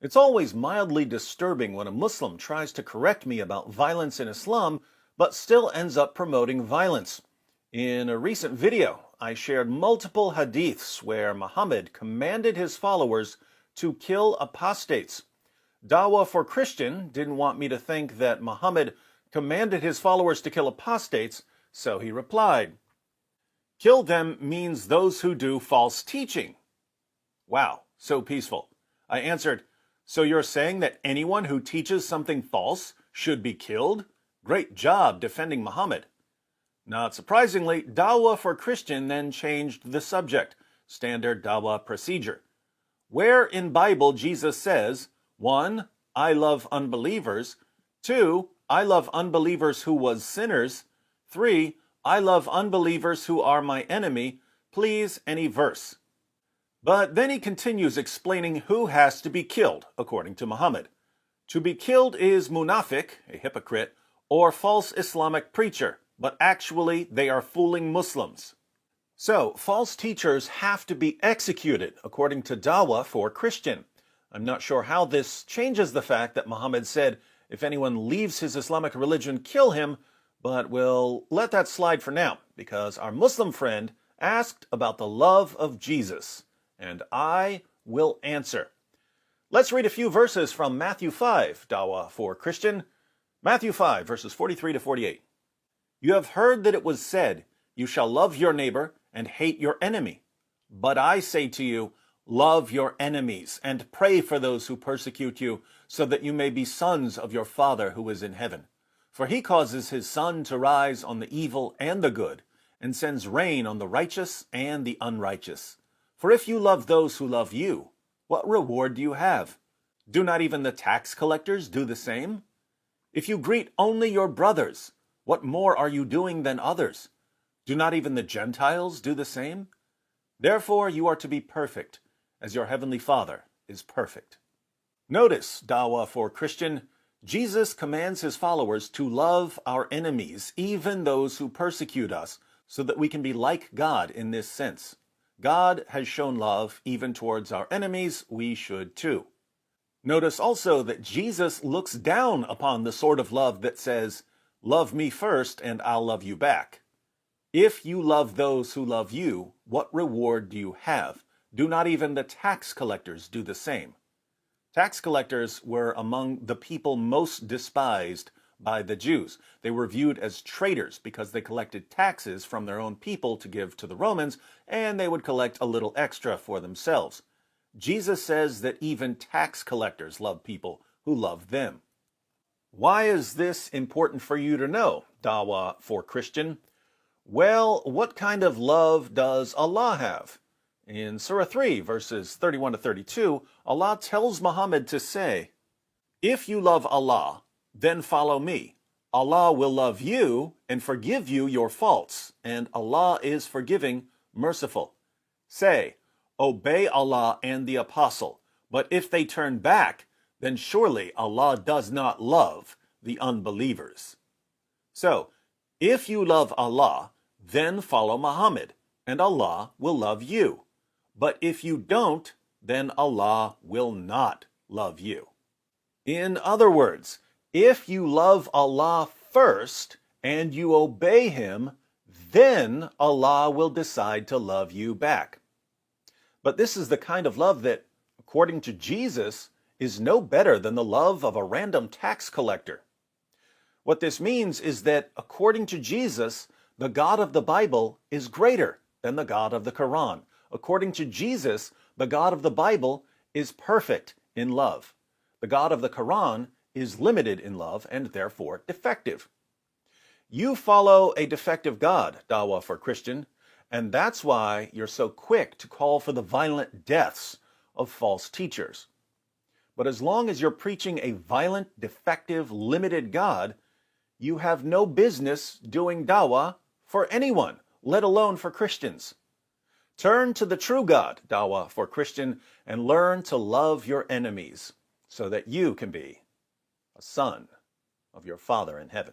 It's always mildly disturbing when a Muslim tries to correct me about violence in Islam, but still ends up promoting violence. In a recent video, I shared multiple hadiths where Muhammad commanded his followers to kill apostates. Dawah for Christian didn't want me to think that Muhammad commanded his followers to kill apostates, so he replied, "Kill them means those who do false teaching." Wow, so peaceful. I answered, "So you're saying that anyone who teaches something false should be killed? Great job defending Muhammad." Not surprisingly, Dawah for Christian then changed the subject, standard Dawah procedure. Where in Bible Jesus says, 1. I love unbelievers, 2. I love unbelievers who was sinners, 3. I love unbelievers who are my enemy, please any verse. But then he continues explaining who has to be killed, according to Muhammad. To be killed is munafiq, a hypocrite, or false Islamic preacher, but actually they are fooling Muslims. So, false teachers have to be executed, according to Dawah for Christian. I'm not sure how this changes the fact that Muhammad said, if anyone leaves his Islamic religion, kill him, but we'll let that slide for now, because our Muslim friend asked about the love of Jesus. And I will answer. Let's read a few verses from Matthew 5, Dawah for Christian. Matthew 5, verses 43 to 48. You have heard that it was said, you shall love your neighbor and hate your enemy. But I say to you, love your enemies and pray for those who persecute you, so that you may be sons of your Father who is in heaven. For he causes his sun to rise on the evil and the good, and sends rain on the righteous and the unrighteous. For if you love those who love you, what reward do you have? Do not even the tax collectors do the same? If you greet only your brothers, what more are you doing than others? Do not even the Gentiles do the same? Therefore you are to be perfect, as your heavenly Father is perfect. Notice, Dawah for Christian, Jesus commands his followers to love our enemies, even those who persecute us, so that we can be like God in this sense. God has shown love even towards our enemies, we should too. Notice also that Jesus looks down upon the sort of love that says, love me first and I'll love you back. If you love those who love you, what reward do you have? Do not even the tax collectors do the same? Tax collectors were among the people most despised by the Jews. They were viewed as traitors because they collected taxes from their own people to give to the Romans, and they would collect a little extra for themselves. Jesus says that even tax collectors love people who love them. Why is this important for you to know, Dawah for Christian? Well, what kind of love does Allah have? In Surah 3, verses 31 to 32, Allah tells Muhammad to say, if you love Allah, then follow me. Allah will love you and forgive you your faults, and Allah is forgiving, merciful. Say, obey Allah and the apostle, but if they turn back, then surely Allah does not love the unbelievers. So, if you love Allah, then follow Muhammad, and Allah will love you. But if you don't, then Allah will not love you. In other words, if you love Allah first and you obey him, then Allah will decide to love you back. But this is the kind of love that, according to Jesus, is no better than the love of a random tax collector. What this means is that, according to Jesus, the God of the Bible is greater than the God of the Quran. According to Jesus, the God of the Bible is perfect in love. The God of the Quran is limited in love and therefore defective. You follow a defective God, Dawah for Christian, and that's why you're so quick to call for the violent deaths of false teachers. But as long as you're preaching a violent, defective, limited God, you have no business doing Dawah for anyone, let alone for Christians. Turn to the true God, Dawah for Christian, and learn to love your enemies so that you can be a son of your Father in heaven.